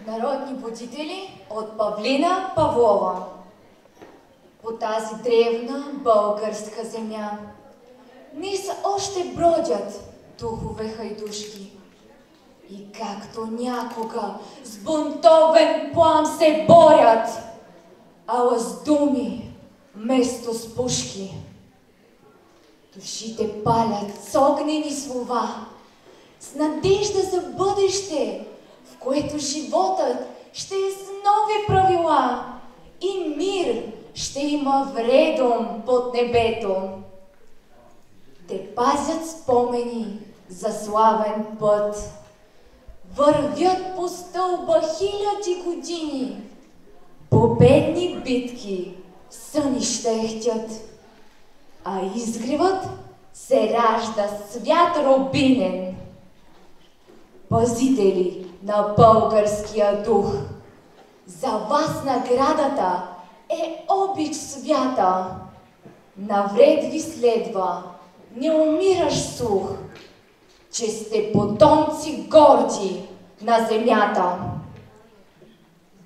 Народни будители от Павлина Павлова. По тази древна българска земя днес още бродят духове хайдушки. И както някога с бунтовен плам се борят, ала с думи вместо с пушки. Душите палят с огнени слова, с надежда за бъдеще, в което животът ще е с нови правила и мир ще има вредом под небето. Те пазят спомени за славен път, вървят по стълба хиляди години, победни битки в сънища ехтят, а изгревът се ражда свят рубинен. Пазители на българския дух, за вас наградата е обич свята. Навред ви следва неумиращ слух, че сте потомци горди на земята.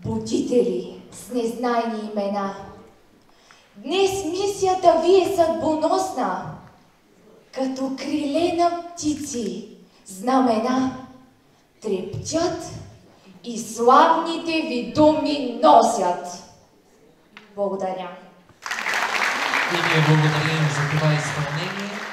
Будители с незнайни имена, днес мисията ви е съдбоносна, като криле на птици знамена трептят и славните ви думи носят. Благодаря. И ние благодарим за това изпълнение.